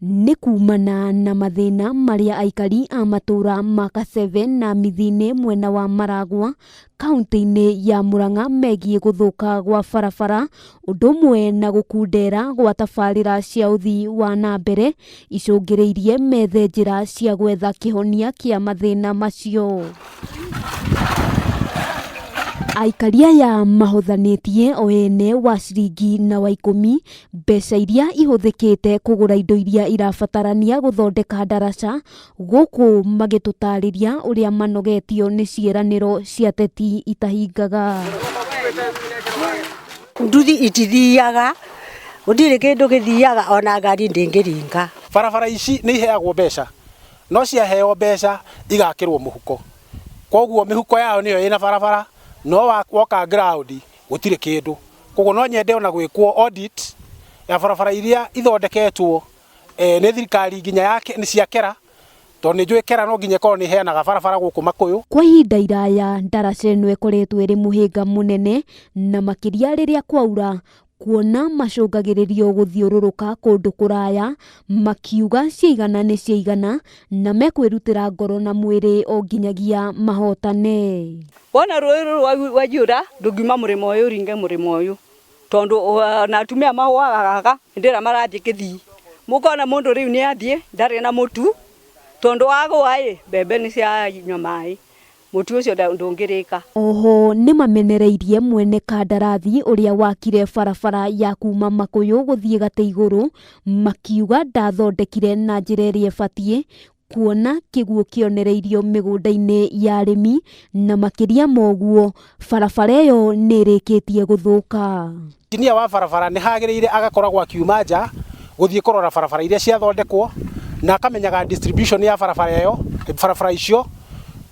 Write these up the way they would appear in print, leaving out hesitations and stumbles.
nĩ kumana na mathĩna marĩa aikari a matuura ma Kaseve na Mithi-ini mwena wa Maragua kaunti-ini ya Murang'a megiĩ gũthũka gwa barabara ũndũ ũmwe na gũkundera gwa tabarĩra cia uthii wa nambere icũngĩrĩirie methe njĩra cia gwetha kĩhonia kĩa mathĩna macio. Aikari aya mahothanitie o ene wa ciringi na wa 10 mbeca iria ihũthĩkĩte kũgũra indo iria irabatarania gũthondeka ndaraca, gũkũ magĩtũtarĩria ũrĩa manogetio nĩ ciĩranĩro cia teti itahingaga. Nduthi itithiaga, gũtirĩ kĩndũ gĩthiaga ona ngari ndĩngĩringa. Barabara ici nĩ iheagwo mbeca, no ciaheo mbeca igakĩrwo mũhuko. Koguo mĩhuko yao nĩyo ĩna barabara, no woka ground gũtirĩ kĩndũ. Koguo no nyende ona gwĩkwo audit ya barabara iria ithondeketwo nĩ thirikari nginya yake nĩ ciakera, tondũ nĩ njũĩ kera no nginya korwo nĩ heanaga barabara gũkũ Makũyũ. Kwa ihinda iraya ndaraca ĩno ĩkoretwo ĩrĩ mũhĩnga mũnene na makĩria rĩrĩa kwaura, kuona macũngagĩrĩrio gũthiũrũrũka kũndũ kũraya, makiuga ciigana nĩ ciigana na mekwĩrutĩra ngoro na mwĩrĩ o nginyagia mahotane. Wona rũĩ wajura ndũngiuma mũrĩmo ũyũ ringe mũrĩmo ũyũ, tondũ na atumia mahũagaga ndĩra marathiĩ Gĩthii. Mũkona mũndũ rĩu nĩ athiĩ ndarĩ na mũtu, tondũ wagũa mbembe nĩ cianyua maĩ. Mũtu ũcio ndũngĩrĩka. Oho nĩ mamenereirie mwene kandarathi ũrĩa wakire barabara ya kuma Makũyũ gũthiĩ Gatĩ-igũrũ, makiuga ndathondekire na njĩra ĩrĩa ĩbatiĩ, kuona kĩguũ kĩonereirio mĩgũnda-inĩ ya arĩmi, na makĩria moguo barabara ĩyo nĩ ĩrĩkĩtie gũthũka. Injinia wa barabara nĩ hagĩrĩire agakoragwo akiuma nja gũthiĩ kũrora barabara iria ciathondekwo na akamenyaga distribution ya barabara icio,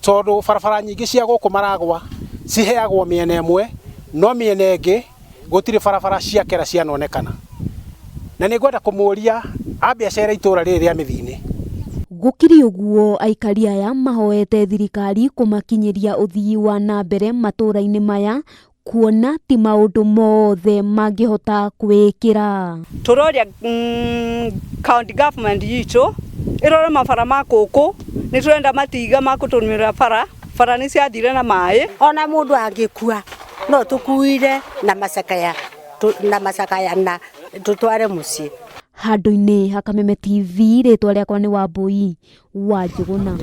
tondũ barabara nyingĩ cia gũkũ Maragua ciheagwo mĩena ĩmwe, no mĩena ĩngĩ gũtirĩ barabara ciakera cianonekana. Na nĩ ngwenda kũmũria ambe acere itũra rĩrĩ rĩa Mithi-ini. Gũkĩrĩ ũguo, aikari aya mahoete thirikari kũmakinyĩria uthii wa nambere matũra-inĩ maya, kuona ti maũndũ mothe mangĩhota kwĩkĩra. Tũroria county government yitũ ĩrore mabara ma gũkũ, nĩ tũrenda matiga ma kũtũmĩra bara nĩ ciathire na maĩ. Ona mũndũ angĩkua no tũkuire na macakaya na tũtware mũciĩ. Handũ-inĩ ha Kameme TV, rĩtwa rĩakwa nĩ Wambui wa Njũgũna.